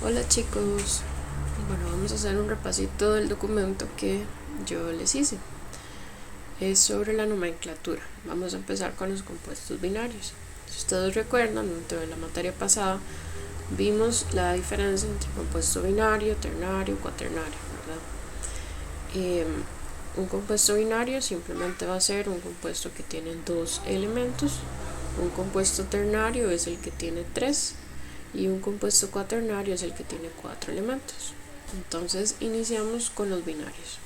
Hola chicos, bueno, vamos a hacer un repasito del documento que yo les hice. Es sobre la nomenclatura. Vamos a empezar con los compuestos binarios. Si ustedes recuerdan, dentro de la materia pasada vimos la diferencia entre compuesto binario, ternario, cuaternario, ¿verdad? Un compuesto binario simplemente va a ser un compuesto que tiene dos elementos. Un compuesto ternario es el que tiene tres y un compuesto cuaternario es el que tiene cuatro elementos. Entonces iniciamos con los binarios.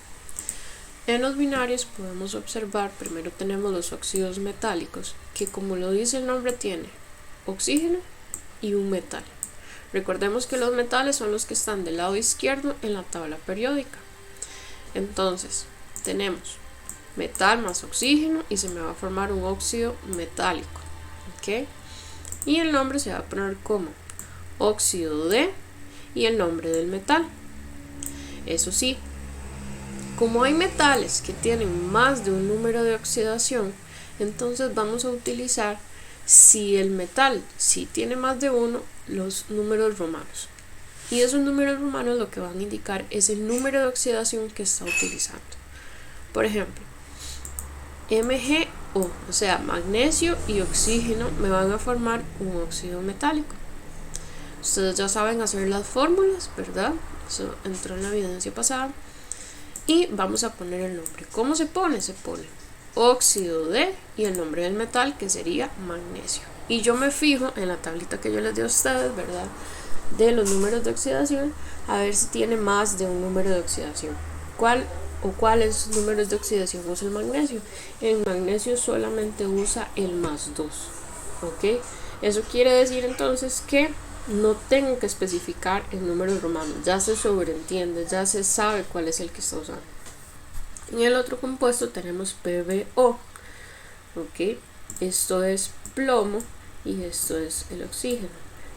En los binarios podemos observar, primero tenemos los óxidos metálicos, que como lo dice el nombre tiene oxígeno y un metal. Recordemos que los metales son los que están del lado izquierdo en la tabla periódica. Entonces tenemos metal más oxígeno y se me va a formar un óxido metálico, ¿ok? Y el nombre se va a poner como óxido de y el nombre del metal. Eso sí, como hay metales que tienen más de un número de oxidación, entonces vamos a utilizar, si el metal tiene más de uno, los números romanos. Y esos números romanos lo que van a indicar es el número de oxidación que está utilizando. Por ejemplo, MgO, o sea, magnesio y oxígeno, me van a formar un óxido metálico. Ustedes ya saben hacer las fórmulas, ¿verdad? Eso entró en la evidencia pasada. Y vamos a poner el nombre. ¿Cómo se pone? Se pone óxido de y el nombre del metal, que sería magnesio. Y yo me fijo en la tablita que yo les di a ustedes, ¿verdad? De los números de oxidación, a ver si tiene más de un número de oxidación. ¿Cuáles números de oxidación usa el magnesio? El magnesio solamente usa el +2. ¿Ok? Eso quiere decir entonces que no tengo que especificar el número romano, ya se sobreentiende, ya se sabe cuál es el que está usando. En el otro compuesto tenemos PbO, ¿ok? Esto es plomo y esto es el oxígeno.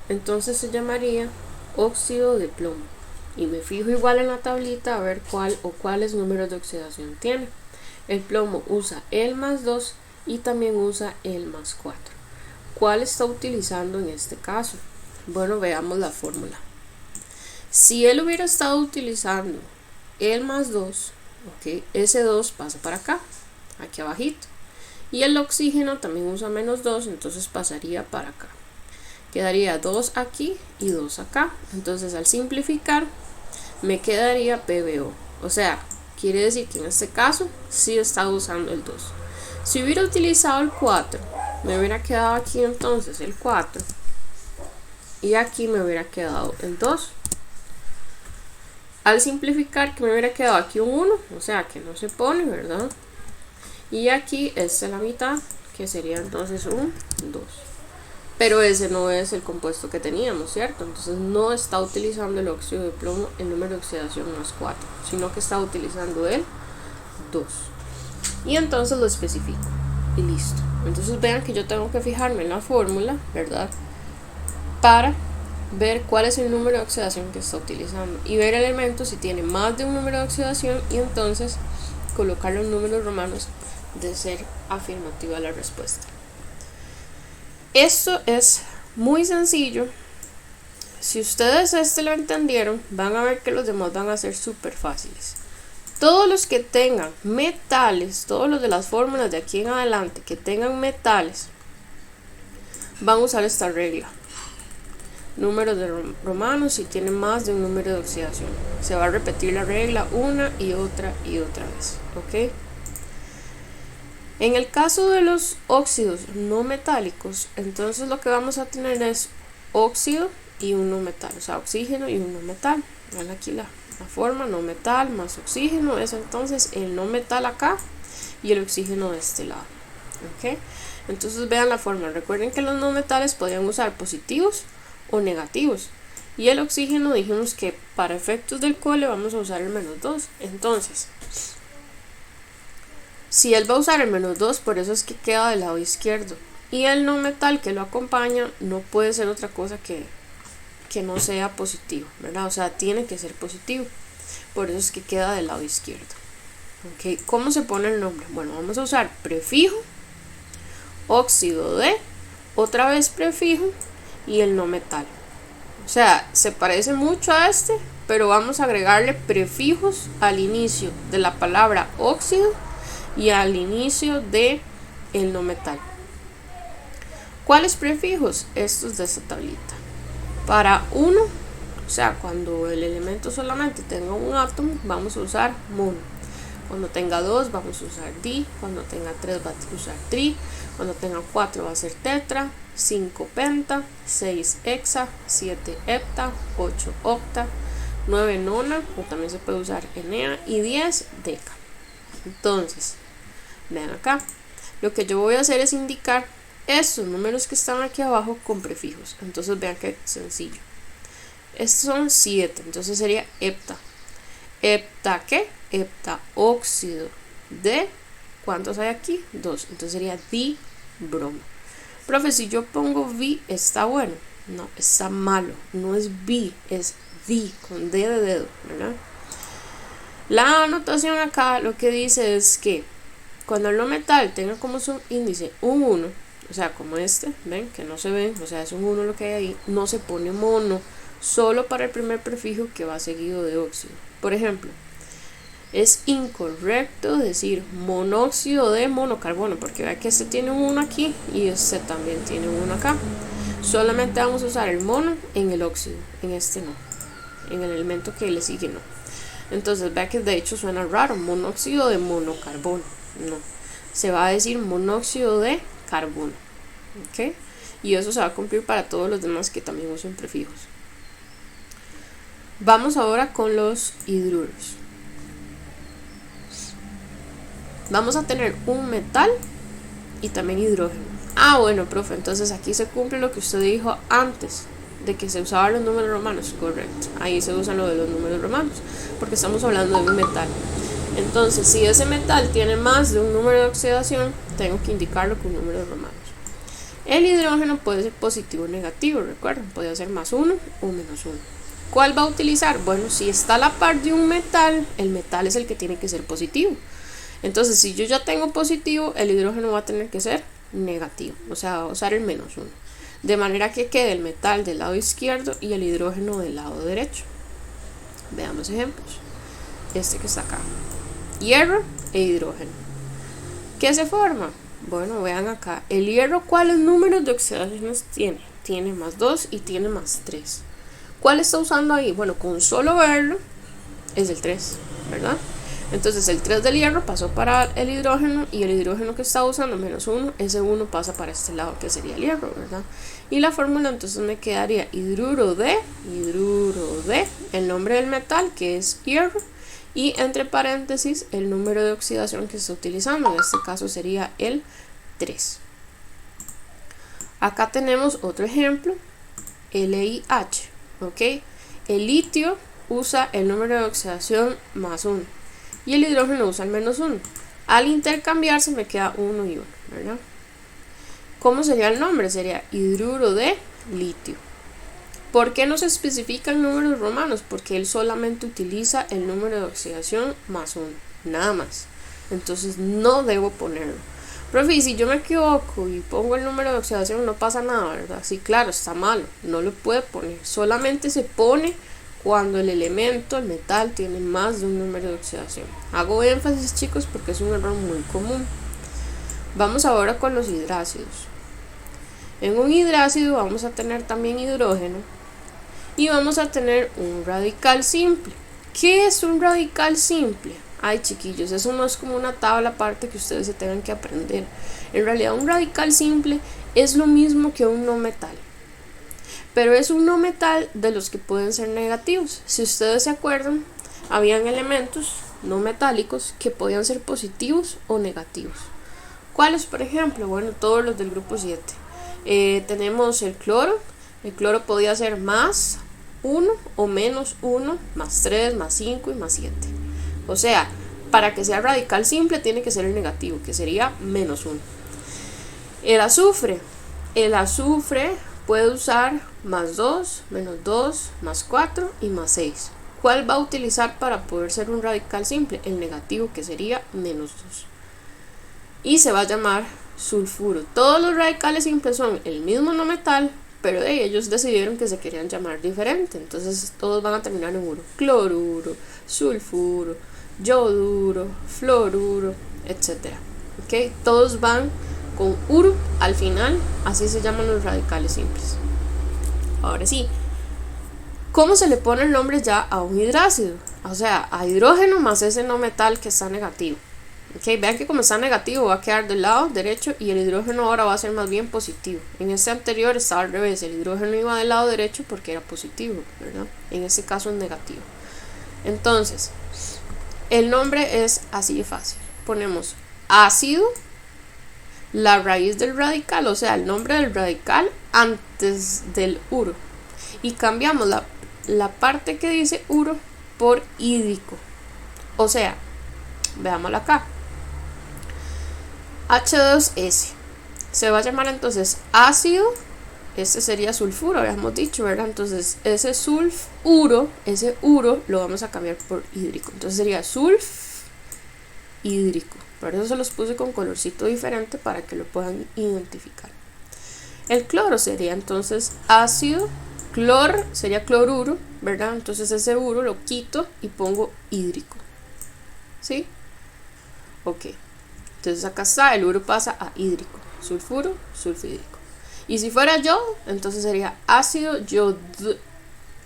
Entonces se llamaría óxido de plomo. Y me fijo igual en la tablita a ver cuáles números de oxidación tiene. El plomo usa el +2 y también usa el +4. ¿Cuál está utilizando en este caso? Bueno, veamos la fórmula. Si él hubiera estado utilizando el +2, ¿ok? Ese 2 pasa para acá, aquí abajito. Y el oxígeno también usa -2, entonces pasaría para acá. Quedaría 2 aquí y 2 acá. Entonces al simplificar me quedaría PbO. O sea, quiere decir que en este caso sí está usando el 2. Si hubiera utilizado el 4, me hubiera quedado aquí entonces el 4. Y aquí me hubiera quedado el 2. Al simplificar, que me hubiera quedado aquí un 1, o sea que no se pone, ¿verdad? Y aquí esta es la mitad, que sería entonces un 2. Pero ese no es el compuesto que teníamos, ¿cierto? Entonces no está utilizando el óxido de plomo, el número de oxidación +4, sino que está utilizando el 2. Y entonces lo especifico y listo. Entonces vean que yo tengo que fijarme en la fórmula, ¿verdad? Para ver cuál es el número de oxidación que está utilizando y ver el elemento si tiene más de un número de oxidación y entonces colocar los números romanos de ser afirmativa la respuesta. Esto es muy sencillo. Si ustedes lo entendieron, van a ver que los demás van a ser súper fáciles. Todos los que tengan metales, todos los de las fórmulas de aquí en adelante que tengan metales, van a usar esta regla. Números de romanos si tienen más de un número de oxidación. Se va a repetir la regla una y otra vez, ¿ok? En el caso de los óxidos no metálicos, entonces lo que vamos a tener es óxido y un no metal, o sea, oxígeno y un no metal. Vean aquí la forma, no metal más oxígeno, es entonces el no metal acá y el oxígeno de este lado, ¿ok? Entonces vean la forma. Recuerden que los no metales podían usar positivos o negativos, y el oxígeno dijimos que para efectos del cole vamos a usar el -2. Entonces si él va a usar el -2, por eso es que queda del lado izquierdo, y el no metal que lo acompaña no puede ser otra cosa que no sea positivo, ¿verdad? O sea, tiene que ser positivo, por eso es que queda del lado izquierdo. ¿Okay? ¿Cómo se pone el nombre? Bueno, vamos a usar prefijo, óxido de, otra vez prefijo y el no metal. O sea, se parece mucho a este, pero vamos a agregarle prefijos al inicio de la palabra óxido y al inicio de el no metal. ¿Cuáles prefijos? Estos de esta tablita. Para 1, o sea, cuando el elemento solamente tenga un átomo, vamos a usar mono. Cuando tenga 2, vamos a usar di. Cuando tenga 3, va a usar tri. Cuando tenga 4, va a ser tetra. 5 penta. 6 hexa. 7 hepta. 8 octa. 9 nona, o también se puede usar enea. Y 10 deca. Entonces, vean acá. Lo que yo voy a hacer es indicar estos números que están aquí abajo con prefijos. Entonces vean qué sencillo. Estos son 7, entonces sería hepta. ¿Hepta qué? Hepta óxido de, ¿cuántos hay aquí? 2, entonces sería dibromo. Profe, si yo pongo vi, ¿está bueno? No, está malo, no es bi, es di, con d de dedo, ¿verdad? La anotación acá lo que dice es que cuando el no metal tenga como su índice un 1, o sea, como este, ven que no se ven, o sea, es un 1 lo que hay ahí, no se pone mono, solo para el primer prefijo que va seguido de óxido. Por ejemplo, es incorrecto decir monóxido de monocarbono, porque vea que este tiene un 1 aquí y este también tiene un 1 acá. Solamente vamos a usar el mono en el óxido, en este no, en el elemento que le sigue no. Entonces vea que de hecho suena raro, monóxido de monocarbono, no, se va a decir monóxido de carbono, ¿ok? Y eso se va a cumplir para todos los demás que también usen prefijos. Vamos ahora con los hidruros. Vamos a tener un metal y también hidrógeno. Ah, bueno, profe, entonces aquí se cumple lo que usted dijo antes de que se usaban los números romanos. Correcto, ahí se usan lo de los números romanos porque estamos hablando de un metal. Entonces, si ese metal tiene más de un número de oxidación, tengo que indicarlo con números romanos. El hidrógeno puede ser positivo o negativo, recuerden, puede ser más 1 o menos 1. ¿Cuál va a utilizar? Bueno, si está a la par de un metal, el metal es el que tiene que ser positivo. Entonces, si yo ya tengo positivo, el hidrógeno va a tener que ser negativo, o sea, va a usar el menos 1. De manera que quede el metal del lado izquierdo y el hidrógeno del lado derecho. Veamos ejemplos. Este que está acá. Hierro e hidrógeno. ¿Qué se forma? Bueno, vean acá. El hierro, ¿cuáles números de oxidaciones tiene? Tiene más 2 y tiene más 3. ¿Cuál está usando ahí? Bueno, con solo verlo es el 3, ¿verdad? Entonces el 3 del hierro pasó para el hidrógeno y el hidrógeno que está usando menos 1, ese 1 pasa para este lado que sería el hierro, ¿verdad? Y la fórmula entonces me quedaría hidruro de, el nombre del metal que es hierro y entre paréntesis el número de oxidación que está utilizando, en este caso sería el 3. Acá tenemos otro ejemplo, LiH, ¿ok? El litio usa el número de oxidación más 1 y el hidrógeno usa el menos 1. Al intercambiarse me queda 1 y 1, ¿verdad? ¿Cómo sería el nombre? Sería hidruro de litio. ¿Por qué no se especifican números romanos? Porque él solamente utiliza el número de oxidación más 1, nada más. Entonces no debo ponerlo. Profe, si yo me equivoco y pongo el número de oxidación no pasa nada, ¿verdad? Sí, claro, está malo, no lo puede poner. Solamente se pone cuando el elemento, el metal, tiene más de un número de oxidación. Hago énfasis, chicos, porque es un error muy común. Vamos ahora con los hidrácidos. En un hidrácido vamos a tener también hidrógeno y vamos a tener un radical simple. ¿Qué es un radical simple? Ay, chiquillos, eso no es como una tabla aparte que ustedes se tengan que aprender. En realidad un radical simple es lo mismo que un no metal, pero es un no metal de los que pueden ser negativos. Si ustedes se acuerdan, habían elementos no metálicos que podían ser positivos o negativos. ¿Cuáles, por ejemplo? Bueno, todos los del grupo 7. Tenemos el cloro podía ser más 1 o menos 1, más 3, más 5 y más 7. O sea, para que sea radical simple tiene que ser el negativo, que sería menos 1. El azufre puede usar más 2, menos 2, más 4 y más 6. ¿Cuál va a utilizar para poder ser un radical simple? El negativo, que sería menos 2. Y se va a llamar sulfuro. Todos los radicales simples son el mismo no metal, pero ellos decidieron que se querían llamar diferente, entonces todos van a terminar en uro: cloruro, sulfuro, yoduro, fluoruro, etcétera. ¿Okay? Todos van con uro al final, así se llaman los radicales simples. Ahora sí, ¿cómo se le pone el nombre ya a un hidrácido? O sea, a hidrógeno más ese no metal que está negativo. Okay, vean que como está negativo va a quedar del lado derecho y el hidrógeno ahora va a ser más bien positivo. En este anterior estaba al revés, el hidrógeno iba del lado derecho porque era positivo, ¿verdad? En este caso es negativo. Entonces, el nombre es así de fácil. Ponemos ácido, la raíz del radical, o sea, el nombre del radical antes del uro. Y cambiamos la parte que dice uro por hídrico. O sea, veámoslo acá. H2S se va a llamar entonces ácido, este sería sulfuro, habíamos dicho, ¿verdad? Entonces ese sulfuro, ese uro lo vamos a cambiar por hídrico, entonces sería sulf hídrico. Por eso se los puse con colorcito diferente para que lo puedan identificar. El cloro sería entonces ácido, clor sería cloruro, ¿verdad? Entonces ese uro lo quito y pongo hídrico, ¿sí? Ok. Entonces acá está, el uro pasa a hídrico, sulfuro, sulfhídrico. Y si fuera yodo, entonces sería ácido yod,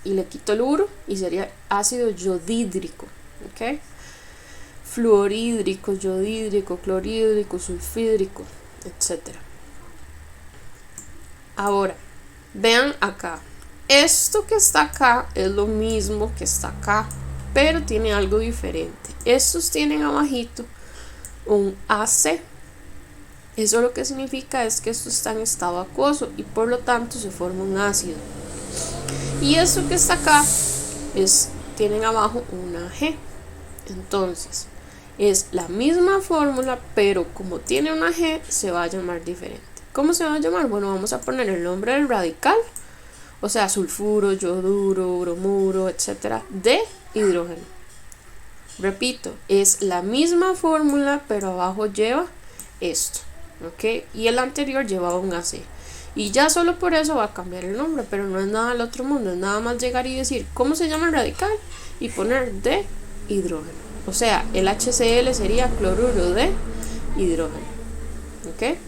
y le quito el uro y sería ácido yodhídrico, ¿ok? Fluorhídrico, yodhídrico, clorhídrico, sulfhídrico, etc. Ahora, vean acá, esto que está acá es lo mismo que está acá, pero tiene algo diferente. Estos tienen abajito un AC. Eso lo que significa es que esto está en estado acuoso y por lo tanto se forma un ácido. Y esto que está acá tienen abajo una G. Entonces es la misma fórmula, pero como tiene una G se va a llamar diferente. ¿Cómo se va a llamar? Bueno, vamos a poner el nombre del radical, o sea, sulfuro, yoduro, bromuro, etcétera, de hidrógeno. Repito, es la misma fórmula, pero abajo lleva esto, ¿ok? Y el anterior llevaba un AC. Y ya solo por eso va a cambiar el nombre, pero no es nada del otro mundo, es nada más llegar y decir cómo se llama el radical y poner de hidrógeno. O sea, el HCl sería cloruro de hidrógeno, ¿ok?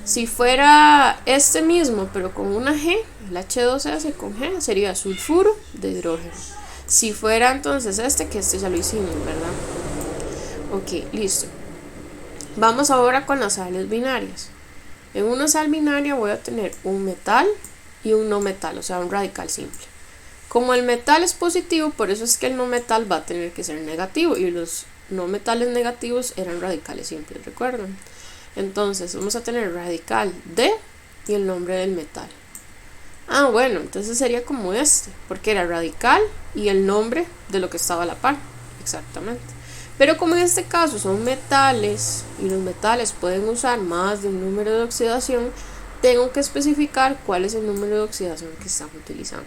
Si fuera este mismo, pero con una G, el H2S con G sería sulfuro de hidrógeno. Si fuera entonces que este ya lo hicimos, ¿verdad? Ok, listo. Vamos ahora con las sales binarias. En una sal binaria voy a tener un metal y un no metal, o sea, un radical simple. Como el metal es positivo, por eso es que el no metal va a tener que ser negativo, y los no metales negativos eran radicales simples, ¿recuerdan? Entonces vamos a tener radical de y el nombre del metal. Ah, bueno, entonces sería como porque era radical y el nombre de lo que estaba a la par, exactamente. Pero como en este caso son metales y los metales pueden usar más de un número de oxidación, tengo que especificar cuál es el número de oxidación que están utilizando.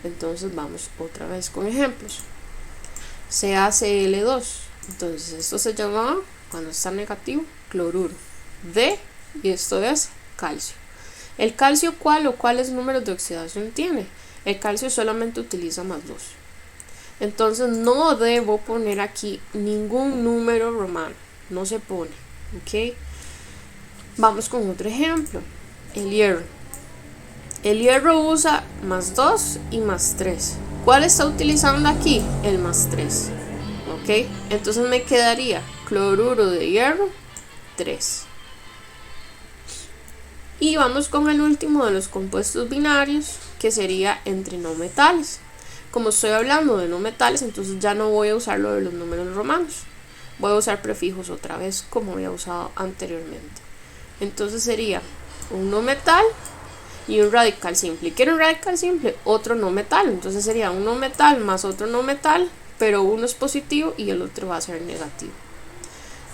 Entonces vamos otra vez con ejemplos. CaCl2, entonces esto se llama, cuando está negativo, cloruro de, y esto es calcio. El calcio, ¿cuáles números de oxidación tiene? El calcio solamente utiliza +2. Entonces no debo poner aquí ningún número romano, no se pone, ¿ok? Vamos con otro ejemplo, el hierro. El hierro usa +2 y +3. ¿Cuál está utilizando aquí? El +3, ¿ok? Entonces me quedaría cloruro de hierro 3. Y vamos con el último de los compuestos binarios, que sería entre no metales. Como estoy hablando de no metales, entonces ya no voy a usar lo de los números romanos. Voy a usar prefijos otra vez, como había usado anteriormente. Entonces sería un no metal y un radical simple. ¿Qué era un radical simple? Otro no metal. Entonces sería un no metal más otro no metal, pero uno es positivo y el otro va a ser negativo.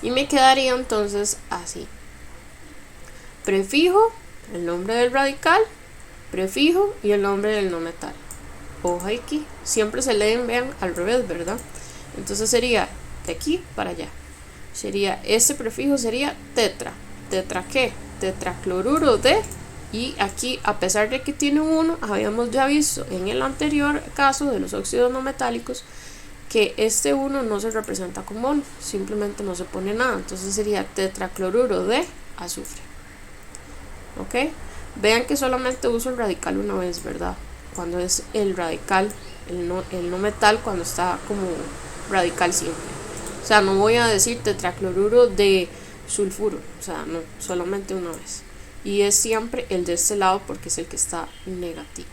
Y me quedaría entonces así: prefijo, el nombre del radical, prefijo y el nombre del no metal. Ojo aquí, siempre se leen, vean, al revés, ¿verdad? Entonces sería de aquí para allá. Sería, este prefijo sería tetra. ¿Tetra qué? Tetracloruro de Y aquí, a pesar de que tiene un 1, habíamos ya visto en el anterior caso de los óxidos no metálicos que este 1 no se representa con mono, simplemente no se pone nada, entonces sería tetracloruro de azufre. Ok, vean que solamente uso el radical una vez, ¿verdad? Cuando es el radical, el no metal, cuando está como radical simple. O sea, no voy a decir tetracloruro de sulfuro, o sea, no, solamente una vez. Y es siempre el de este lado porque es el que está negativo.